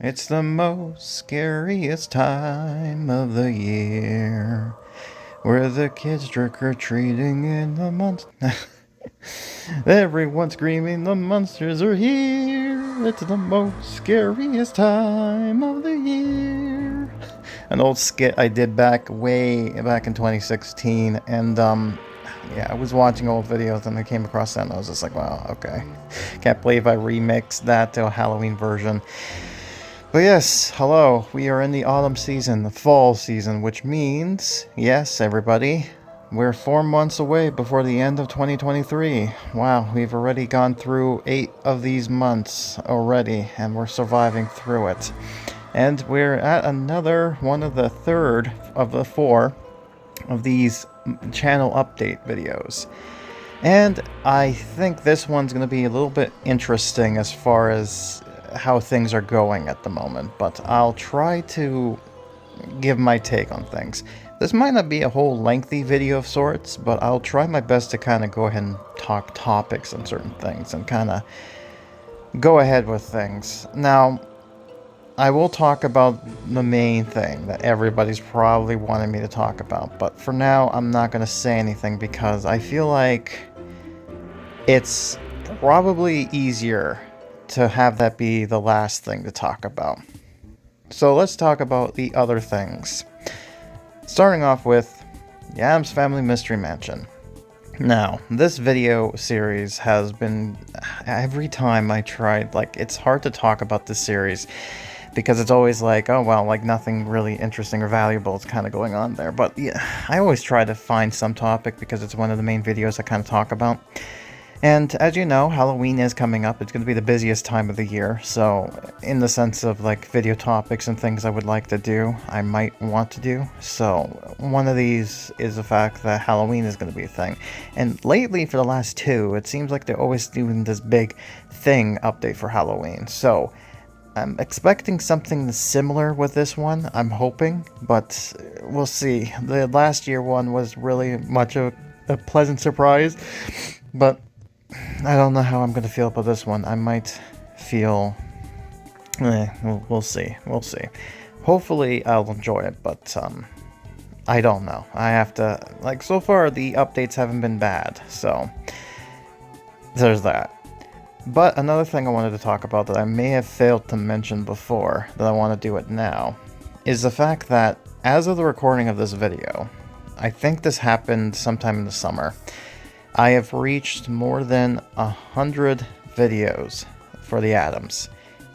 It's the most scariest time of the year, where the kids trick-or-treating in the month. Everyone's screaming, the monsters are here. It's the most scariest time of the year. An old skit I did way back in 2016, and yeah, I was watching old videos and I came across that and I was just like, wow, okay. Can't believe I remixed that to a Halloween version. But yes, hello, we are in the autumn season, the fall season, which means, yes, everybody, we're 4 months away before the end of 2023. Wow, we've already gone through 8 of these months already, and we're surviving through it. And we're at another one of the third of the 4 of these channel update videos. And I think this one's going to be a little bit interesting as far as how things are going at the moment, but I'll try to give my take on things. This might not be a whole lengthy video of sorts, but I'll try my best to kind of go ahead and talk topics on certain things and kind of go ahead with things. Now, I will talk about the main thing that everybody's probably wanting me to talk about, but for now I'm not going to say anything because I feel like it's probably easier to have that be the last thing to talk about. So let's talk about the other things. Starting off with the Addams Family Mystery Mansion. Now, this video series has been, every time I tried, like, it's hard to talk about this series because it's always like, oh well, like nothing really interesting or valuable is kind of going on there. But yeah, I always try to find some topic because it's one of the main videos I kind of talk about. And as you know, Halloween is coming up. It's going to be the busiest time of the year. So in the sense of like video topics and things I would like to do, I might want to do. So one of these is the fact that Halloween is going to be a thing. And lately for the last 2, it seems like they're always doing this big thing update for Halloween. So I'm expecting something similar with this one. I'm hoping, but we'll see. The last year one was really much a pleasant surprise. But I don't know how I'm going to feel about this one. I might feel... we'll see. We'll see. Hopefully I'll enjoy it, but I don't know. I have to... Like, so far the updates haven't been bad, so there's that. But another thing I wanted to talk about that I may have failed to mention before, that I want to do it now, is the fact that as of the recording of this video, I think this happened sometime in the summer, I have reached more than 100 videos for the Addams,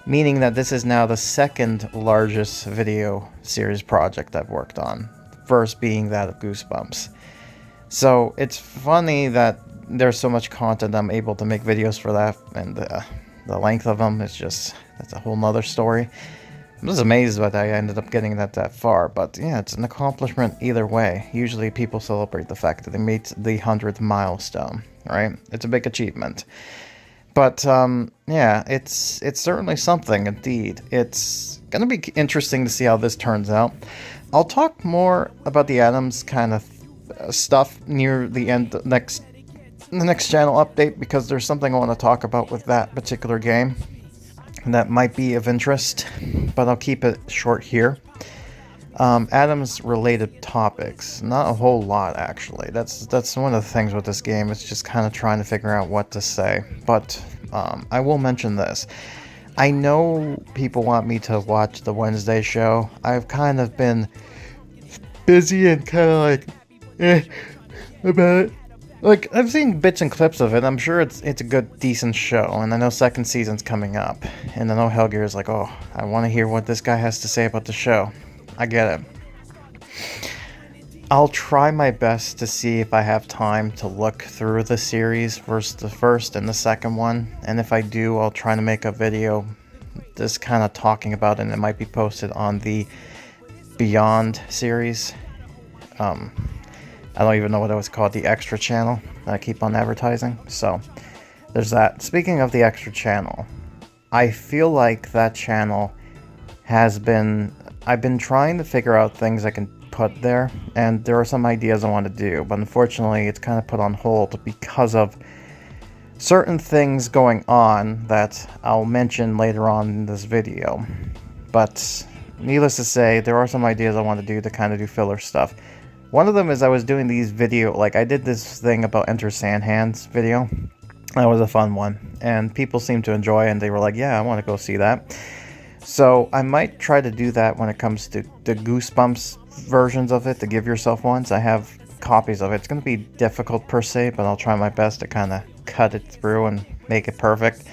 meaning that this is now the second largest video series project I've worked on, first being that of Goosebumps. So it's funny that there's so much content I'm able to make videos for that, and the length of them is just, that's a whole nother story. I'm just amazed that I ended up getting that far, but yeah, it's an accomplishment either way. Usually people celebrate the fact that they made the 100th milestone, right? It's a big achievement. But yeah, it's certainly something indeed. It's gonna be interesting to see how this turns out. I'll talk more about the Addams kind of stuff near the end, the next channel update, because there's something I want to talk about with that particular game that might be of interest, but I'll keep it short here. Addams related topics, not a whole lot actually. That's one of the things with this game. It's just kind of trying to figure out what to say. But I will mention this. I know people want me to watch the Wednesday show. I've kind of been busy and kind of like about it. Like, I've seen bits and clips of it. I'm sure it's a good, decent show, and I know second season's coming up. And I know Helgear is like, oh, I want to hear what this guy has to say about the show. I get it. I'll try my best to see if I have time to look through the series, the first and the second one. And if I do, I'll try to make a video just kind of talking about it, and it might be posted on the Beyond series. I don't even know what it was called, the extra channel that I keep on advertising. So there's that. Speaking of the extra channel, I feel like that channel has been, I've been trying to figure out things I can put there, and there are some ideas I want to do, but unfortunately it's kind of put on hold because of certain things going on that I'll mention later on in this video. But needless to say, there are some ideas I want to do to kind of do filler stuff. One of them is I was doing these I did this thing about Enter Sandhands video. That was a fun one, and people seemed to enjoy it, and they were like, yeah, I want to go see that. So I might try to do that when it comes to the Goosebumps versions of it, to give yourself ones. I have copies of it. It's going to be difficult per se, but I'll try my best to kind of cut it through and make it perfect.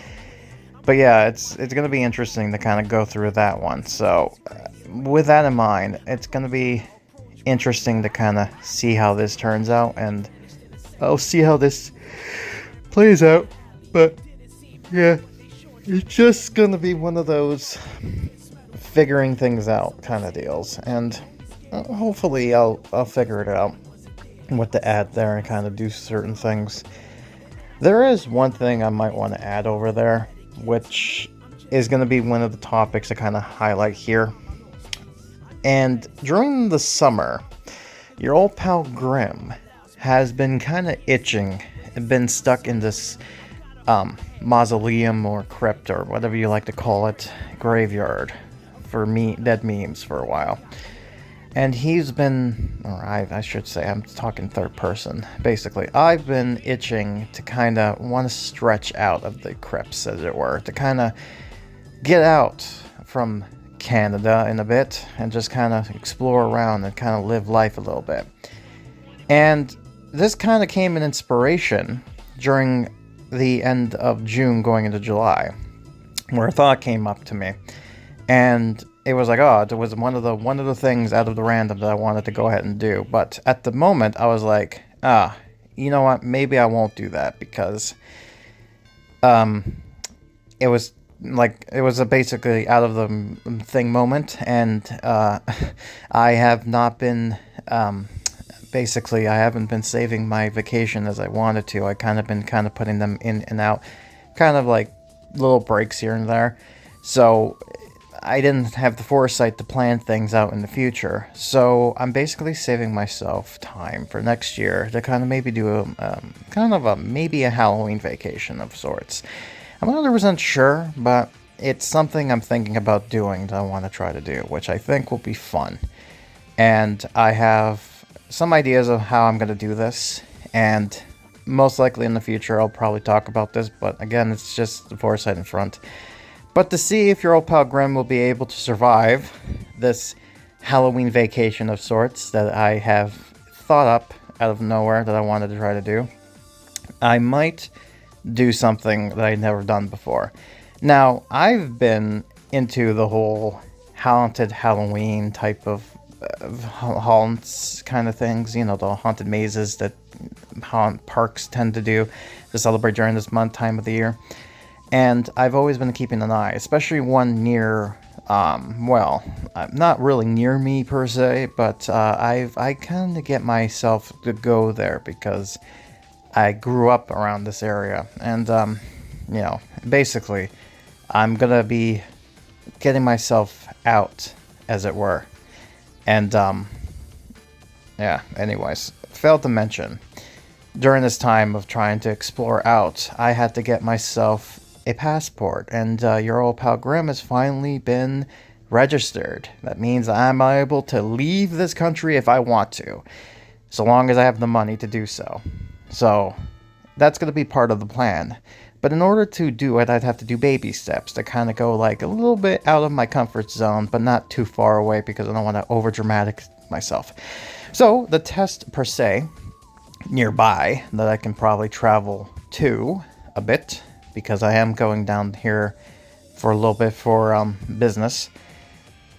But yeah, it's going to be interesting to kind of go through that one. So with that in mind, it's going to be interesting to kind of see how this turns out, and I'll see how this plays out. But yeah, it's just going to be one of those figuring things out kind of deals, and hopefully I'll figure it out what to add there and kind of do certain things. There is one thing I might want to add over there, which is going to be one of the topics to kind of highlight here. And during the summer, your old pal Grim has been kind of itching, been stuck in this mausoleum or crypt or whatever you like to call it, graveyard for dead memes for a while. And he's been, or I should say, I'm talking third person, basically. I've been itching to kind of want to stretch out of the crypts, as it were, to kind of get out from Canada in a bit and just kind of explore around and kind of live life a little bit. And this kind of came an inspiration during the end of June going into July, where a thought came up to me. And it was like, oh, it was one of the things out of the random that I wanted to go ahead and do. But at the moment, I was like, you know what? Maybe I won't do that, because it was a basically out of the thing moment, and I have not been basically I haven't been saving my vacation as I wanted to. I been putting them in and out, kind of like little breaks here and there. So I didn't have the foresight to plan things out in the future. So I'm basically saving myself time for next year to kind of maybe do maybe a Halloween vacation of sorts. I'm not 100% sure, but it's something I'm thinking about doing that I want to try to do, which I think will be fun. And I have some ideas of how I'm going to do this, and most likely in the future I'll probably talk about this, but again, it's just the foresight in front. But to see if your old pal Grim will be able to survive this Halloween vacation of sorts that I have thought up out of nowhere that I wanted to try to do, I might do something that I'd never done before. Now, I've been into the whole haunted Halloween type of haunts kind of things, you know, the haunted mazes that haunt parks tend to do to celebrate during this time of the year. And I've always been keeping an eye, especially one near, not really near me per se, but I kind of get myself to go there because I grew up around this area. And, basically, I'm going to be getting myself out, as it were. And, anyways, failed to mention, during this time of trying to explore out, I had to get myself a passport, and your old pal Grim has finally been registered. That means I'm able to leave this country if I want to, so long as I have the money to do so. So that's going to be part of the plan. But in order to do it, I'd have to do baby steps to kind of go like a little bit out of my comfort zone, but not too far away because I don't want to over dramatic myself. So the test per se nearby that I can probably travel to a bit, because I am going down here for a little bit for business,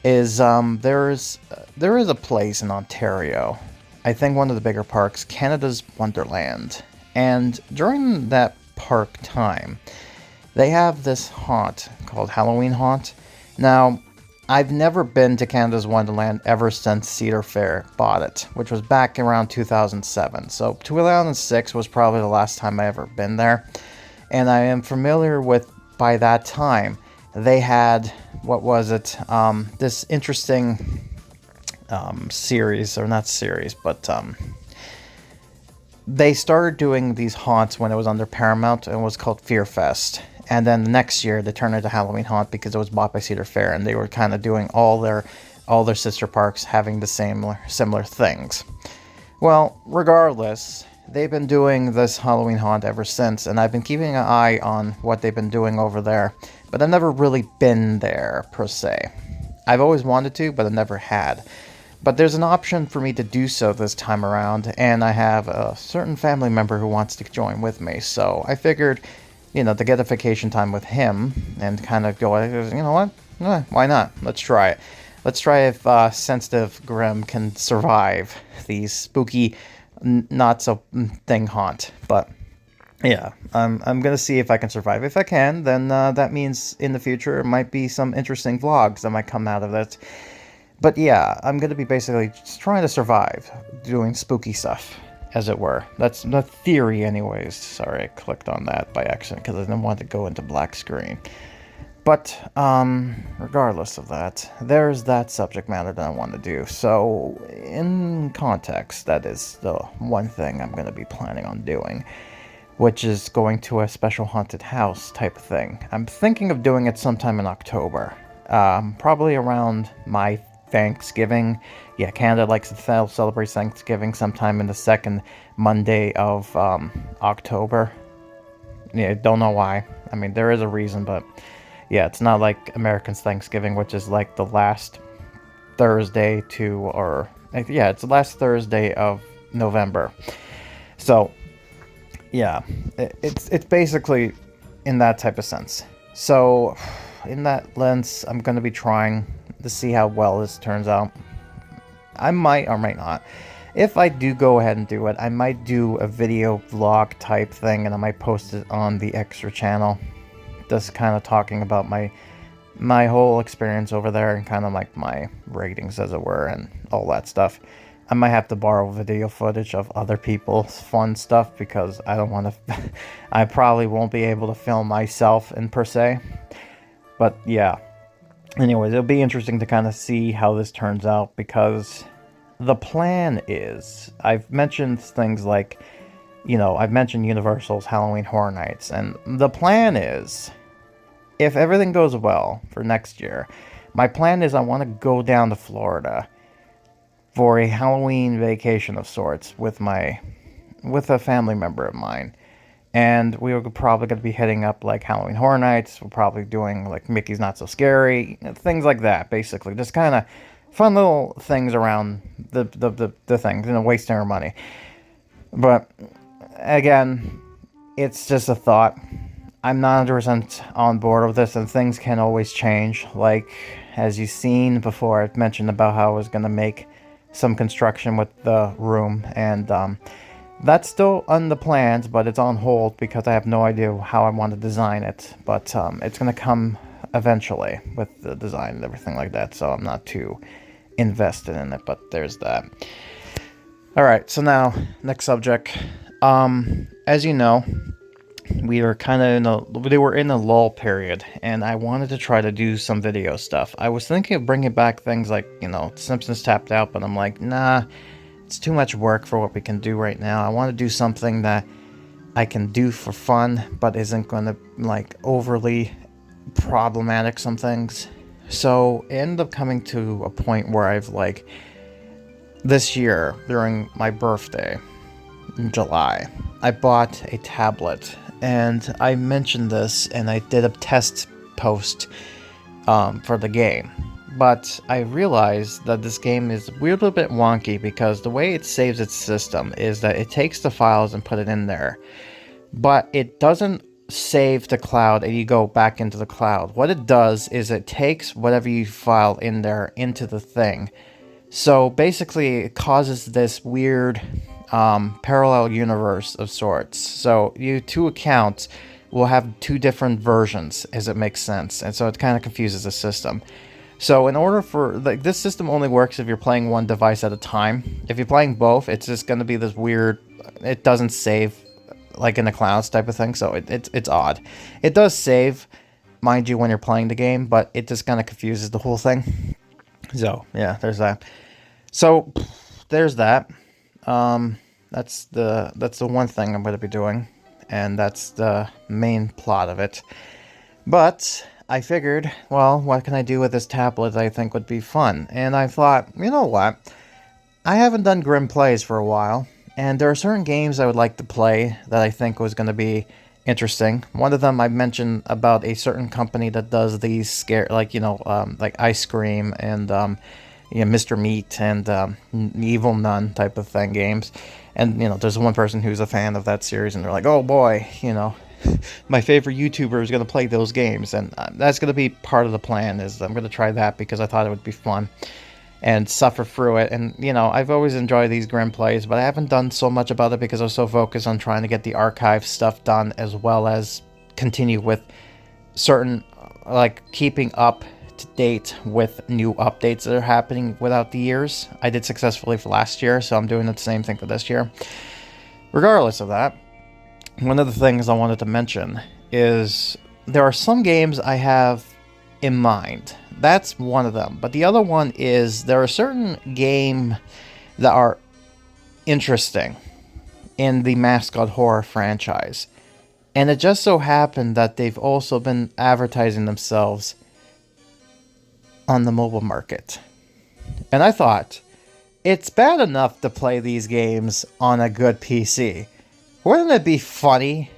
is there is a place in Ontario, I think one of the bigger parks, Canada's Wonderland. And during that park time, they have this haunt called Halloween Haunt. Now, I've never been to Canada's Wonderland ever since Cedar Fair bought it, which was back around 2007. So 2006 was probably the last time I ever been there. And I am familiar with, by that time, they had, this interesting series, or not series, but they started doing these haunts when it was under Paramount, and it was called Fear Fest. And then the next year they turned it to Halloween Haunt because it was bought by Cedar Fair, and they were kind of doing all their sister parks having the similar things. Well, regardless, they've been doing this Halloween Haunt ever since, and I've been keeping an eye on what they've been doing over there, but I've never really been there per se. I've always wanted to, but I never had. But there's an option for me to do so this time around, and I have a certain family member who wants to join with me, so I figured, to get a vacation time with him and kind of go, you know what? Why not? Let's try it. Let's try if Sensitive Grim can survive these spooky, not-so-thing haunt. But, yeah, I'm going to see if I can survive. If I can, then that means in the future it might be some interesting vlogs that might come out of it. But, yeah, I'm going to be basically just trying to survive, doing spooky stuff, as it were. That's the theory anyways. Sorry, I clicked on that by accident because I didn't want to go into black screen. But, regardless of that, there's that subject matter that I want to do. So, in context, that is the one thing I'm going to be planning on doing, which is going to a special haunted house type of thing. I'm thinking of doing it sometime in October, probably around my Thanksgiving. Yeah, Canada likes to celebrate Thanksgiving sometime in the second Monday of October. Yeah, don't know why. I mean, there is a reason, but yeah, it's not like Americans' Thanksgiving, which is like the last Thursday it's the last Thursday of November. So, yeah, it's basically in that type of sense. So, in that lens, I'm going to be trying to see how well this turns out. I might or might not. If I do go ahead and do it, I might do a video vlog type thing, and I might post it on the extra channel. Just kind of talking about my whole experience over there and kind of like my ratings, as it were, and all that stuff. I might have to borrow video footage of other people's fun stuff because I don't want to... I probably won't be able to film myself in per se. But yeah. Anyways, it'll be interesting to kind of see how this turns out because the plan is... I've mentioned things like... I've mentioned Universal's Halloween Horror Nights, and the plan is... If everything goes well for next year, my plan is I want to go down to Florida for a Halloween vacation of sorts with a family member of mine. And we were probably going to be hitting up like Halloween Horror Nights. We're probably doing like Mickey's Not So Scary, things like that, basically. Just kind of fun little things around the things, wasting our money. But again, it's just a thought. I'm not 100% on board with this, and things can always change. Like, as you've seen before, I've mentioned about how I was going to make some construction with the room, and that's still on the plans, but it's on hold because I have no idea how I want to design it. But it's going to come eventually with the design and everything like that, so I'm not too invested in it, but there's that. Alright, so now, next subject. As you know, we were in a lull period, and I wanted to try to do some video stuff. I was thinking of bringing back things like, Simpsons Tapped Out, but I'm like, nah, it's too much work for what we can do right now. I want to do something that I can do for fun, but isn't going to, overly problematic some things. So, it ended up coming to a point where I've, this year, during my birthday, in July, I bought a tablet. And I mentioned this, and I did a test post for the game. But I realized that this game is a little bit wonky because the way it saves its system is that it takes the files and put it in there. But it doesn't save to cloud and you go back into the cloud. What it does is it takes whatever you file in there into the thing. So basically it causes this weird... parallel universe of sorts. So you two accounts will have two different versions, as it makes sense, and so it kind of confuses the system. So in order for this system only works if you're playing one device at a time. If you're playing both, it's just going to be this weird. It doesn't save like in the clouds type of thing. So it's odd. It does save, mind you, when you're playing the game, but it just kind of confuses the whole thing. So yeah, there's that. So there's that. That's the one thing I'm going to be doing, and that's the main plot of it. But I figured, well, what can I do with this tablet that I think would be fun? And I thought, you know what? I haven't done Grim Plays for a while, and there are certain games I would like to play that I think was going to be interesting. One of them I mentioned about a certain company that does these scare, like like Ice Cream and Mr. Meat and Evil Nun type of thing games. And there's one person who's a fan of that series, and they're like, "Oh boy, my favorite YouTuber is going to play those games," and that's going to be part of the plan. Is I'm going to try that because I thought it would be fun and suffer through it. And I've always enjoyed these Grim Plays, but I haven't done so much about it because I was so focused on trying to get the archive stuff done, as well as continue with certain, like, keeping up to date with new updates that are happening without the years. I did successfully for last year, so I'm doing the same thing for this year. Regardless of that, one of the things I wanted to mention is there are some games I have in mind. That's one of them. But the other one is there are certain games that are interesting in the Mascot Horror franchise. And it just so happened that they've also been advertising themselves on the mobile market. And I thought, it's bad enough to play these games on a good PC. Wouldn't it be funny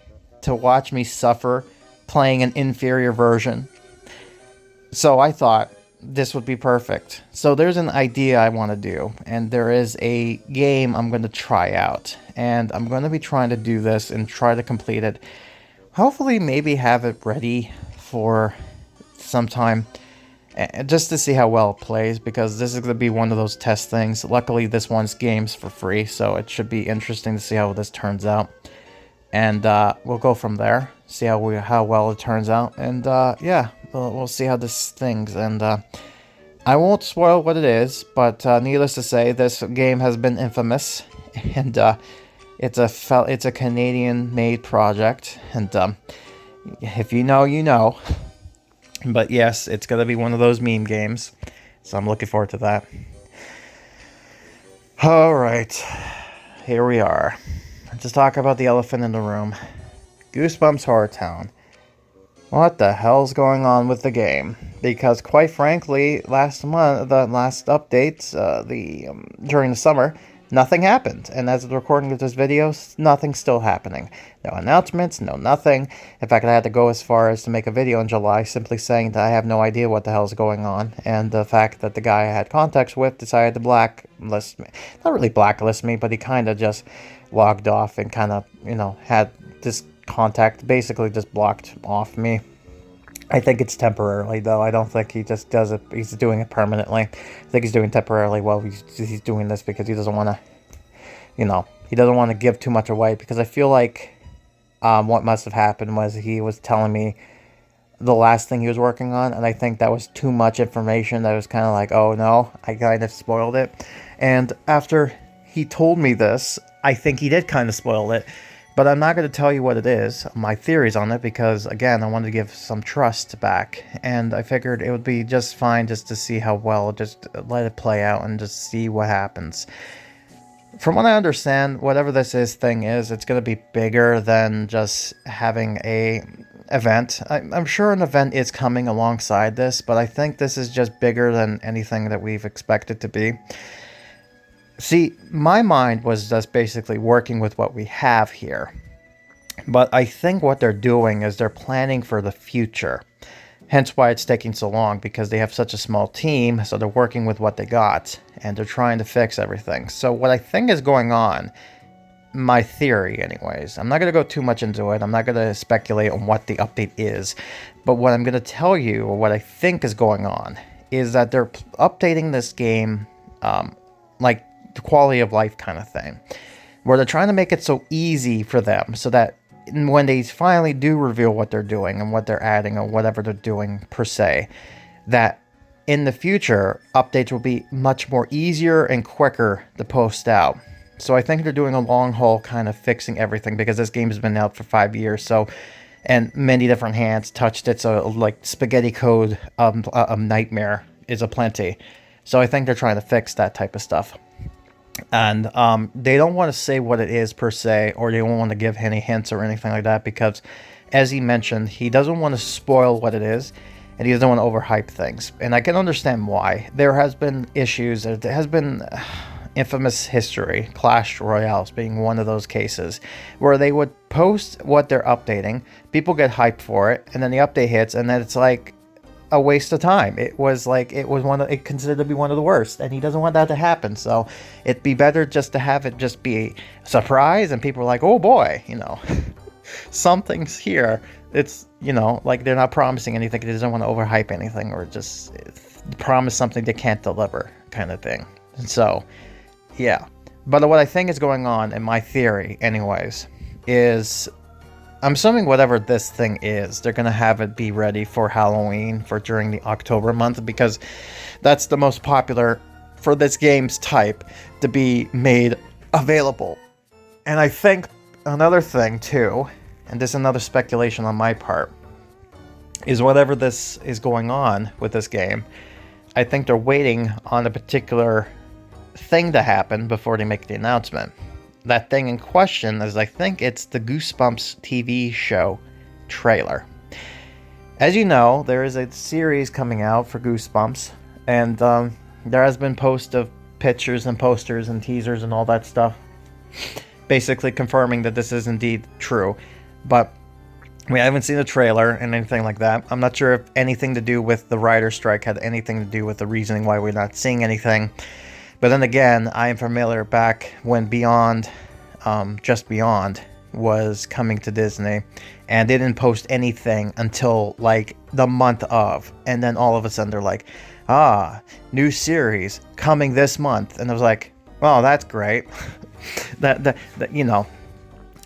to watch me suffer playing an inferior version? So I thought this would be perfect. So there's an idea I want to do, and there is a game I'm going to try out. And I'm going to be trying to do this and try to complete it. Hopefully maybe have it ready for some time, just to see how well it plays, because this is going to be one of those test things. Luckily this one's games for free, so it should be interesting to see how this turns out. And we'll go from there, see how well it turns out, and yeah, we'll see how this things. And I won't spoil what it is, but needless to say, this game has been infamous, and it's a Canadian-made project, and if you know, you know. But yes, it's gonna be one of those meme games, so I'm looking forward to that. All right, here we are. Let's talk about the elephant in the room. Goosebumps HorrorTown. What the hell's going on with the game? Because quite frankly, last month, the last updates, during the summer, nothing happened. And as of the recording of this video, nothing's still happening. No announcements, no nothing. In fact, I had to go as far as to make a video in July simply saying that I have no idea what the hell's going on. And the fact that the guy I had contacts with decided to blacklist me. Not really blacklist me, but he kind of just logged off and kind of, had this contact basically just blocked off me. I think it's temporarily, though. I don't think he just does it. He's doing it permanently. I think he's doing it temporarily while he's doing this because he doesn't want to, he doesn't want to give too much away. Because I feel like what must have happened was he was telling me the last thing he was working on, and I think that was too much information. That was kind of like, oh no, I kind of spoiled it. And after he told me this, I think he did kind of spoil it. But I'm not going to tell you what it is, my theories on it, because, again, I wanted to give some trust back. And I figured it would be just fine just to see how well, just let it play out and just see what happens. From what I understand, whatever this thing is, it's going to be bigger than just having a event. I'm sure an event is coming alongside this, but I think this is just bigger than anything that we've expected to be. See, my mind was just basically working with what we have here. But I think what they're doing is they're planning for the future. Hence why it's taking so long, because they have such a small team, so they're working with what they got, and they're trying to fix everything. So what I think is going on, my theory anyways, I'm not going to go too much into it, I'm not going to speculate on what the update is, but what I'm going to tell you, or what I think is going on, is that they're updating this game, like, the quality of life kind of thing, where they're trying to make it so easy for them so that when they finally do reveal what they're doing and what they're adding or whatever they're doing per se, that in the future updates will be much more easier and quicker to post out. So I think they're doing a long haul kind of fixing everything, because this game has been out for 5 years, so, and many different hands touched it, so like spaghetti code nightmare is aplenty. So I think they're trying to fix that type of stuff. And they don't want to say what it is per se, or they don't want to give any hints or anything like that, because as he mentioned, he doesn't want to spoil what it is, and he doesn't want to overhype things. And I can understand why. There has been issues, there has been infamous history, Clash Royales being one of those cases, where they would post what they're updating, people get hyped for it, and then the update hits, and then it's like a waste of time. It was considered to be one of the worst, and he doesn't want that to happen. So it'd be better just to have it just be a surprise, and people are like, oh boy, something's here. It's, like they're not promising anything. They don't want to overhype anything, or just promise something they can't deliver, kind of thing. And so, yeah. But what I think is going on, in my theory anyways, is I'm assuming whatever this thing is, they're going to have it be ready for Halloween, for during the October month, because that's the most popular for this game's type to be made available. And I think another thing too, and this is another speculation on my part, is whatever this is going on with this game, I think they're waiting on a particular thing to happen before they make the announcement. That thing in question is, I think it's the Goosebumps TV show trailer. As you know, there is a series coming out for Goosebumps, and there has been posts of pictures and posters and teasers and all that stuff, basically confirming that this is indeed true. But we haven't seen a trailer and anything like that. I'm not sure if anything to do with the writer's strike had anything to do with the reasoning why we're not seeing anything. But then again, I am familiar back when Beyond, Just Beyond, was coming to Disney, and they didn't post anything until like the month of, and then all of a sudden they're like, new series coming this month, and I was like, well, that's great. that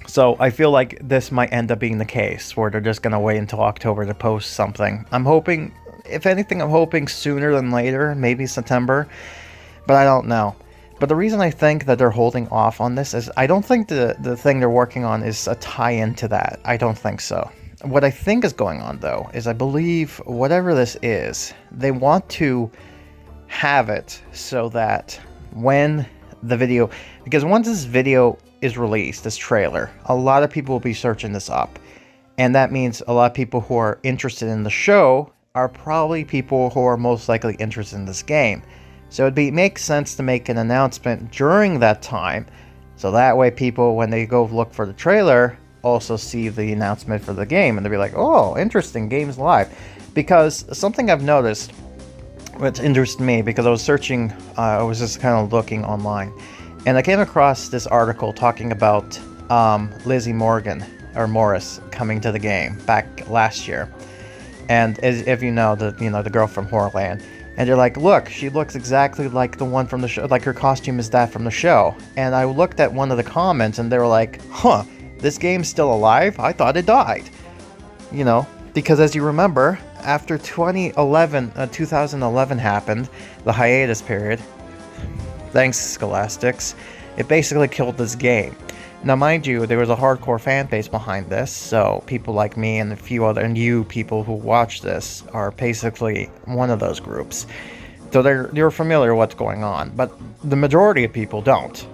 So I feel like this might end up being the case, where they're just gonna wait until October to post something. I'm hoping, if anything, I'm hoping sooner than later, maybe September. But I don't know. But the reason I think that they're holding off on this is I don't think the thing they're working on is a tie-in to that. I don't think so. What I think is going on, though, is I believe whatever this is, they want to have it so that when the video... Because once this video is released, this trailer, a lot of people will be searching this up. And that means a lot of people who are interested in the show are probably people who are most likely interested in this game. So it makes sense to make an announcement during that time, so that way people, when they go look for the trailer, also see the announcement for the game, and they'll be like, oh, interesting, game's live. Because something I've noticed, which interested me, because I was searching, I was just kind of looking online, and I came across this article talking about Lizzie Morris coming to the game back last year. And if you know, the girl from Horrorland. And they're like, look, she looks exactly like the one from the show, like her costume is that from the show. And I looked at one of the comments, and they were like, this game's still alive? I thought it died. Because as you remember, after 2011 happened, the hiatus period, thanks Scholastics, it basically killed this game. Now, mind you, there was a hardcore fan base behind this, so people like me and a few other, and you people who watch this are basically one of those groups. So they're familiar with what's going on, but the majority of people don't.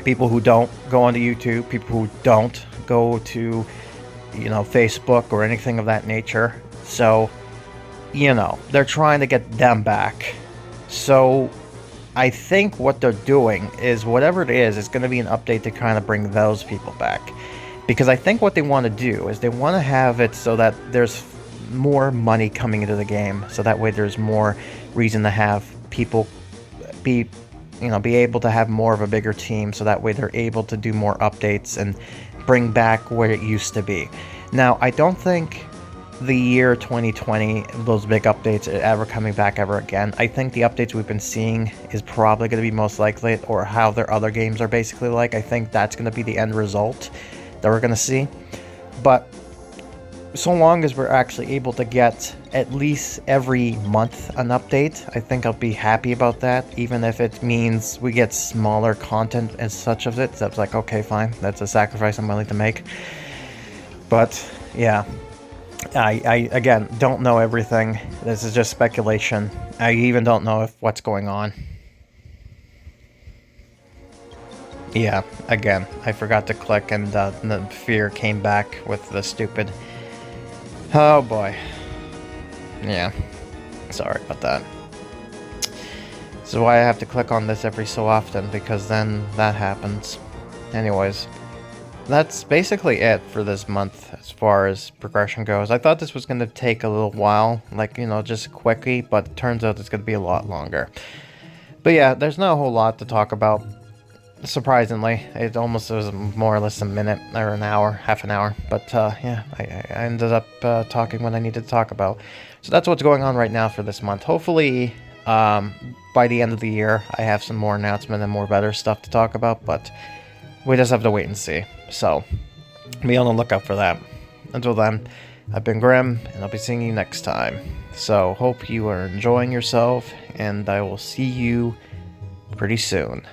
People who don't go onto YouTube, people who don't go to, Facebook or anything of that nature. So, they're trying to get them back. So I think what they're doing is, whatever it is going to be an update to kind of bring those people back. Because I think what they want to do is they want to have it so that there's more money coming into the game, so that way there's more reason to have people be able to have more of a bigger team, so that way they're able to do more updates and bring back where it used to be. Now, I don't think the year 2020, those big updates are ever coming back ever again. I think the updates we've been seeing is probably going to be most likely, or how their other games are basically like. I think that's going to be the end result that we're going to see. But so long as we're actually able to get at least every month an update, I think I'll be happy about that, even if it means we get smaller content and such of it. That's like, okay, fine, that's a sacrifice I'm willing to make. But yeah, I again, don't know everything. This is just speculation. I even don't know if what's going on. Yeah, again, I forgot to click and the fear came back with the stupid... Oh boy. Yeah, sorry about that. This is why I have to click on this every so often, because then that happens. Anyways, that's basically it for this month as far as progression goes. I thought this was going to take a little while, like, you know, just quickly, but it turns out it's going to be a lot longer. But yeah, there's not a whole lot to talk about. Surprisingly, it almost was more or less a minute or an hour, half an hour. But yeah, I ended up talking what I needed to talk about. So that's what's going on right now for this month. Hopefully, by the end of the year, I have some more announcement and more better stuff to talk about. But we just have to wait and see. So be on the lookout for that. Until then, I've been Grim, and I'll be seeing you next time. So hope you are enjoying yourself, and I will see you pretty soon.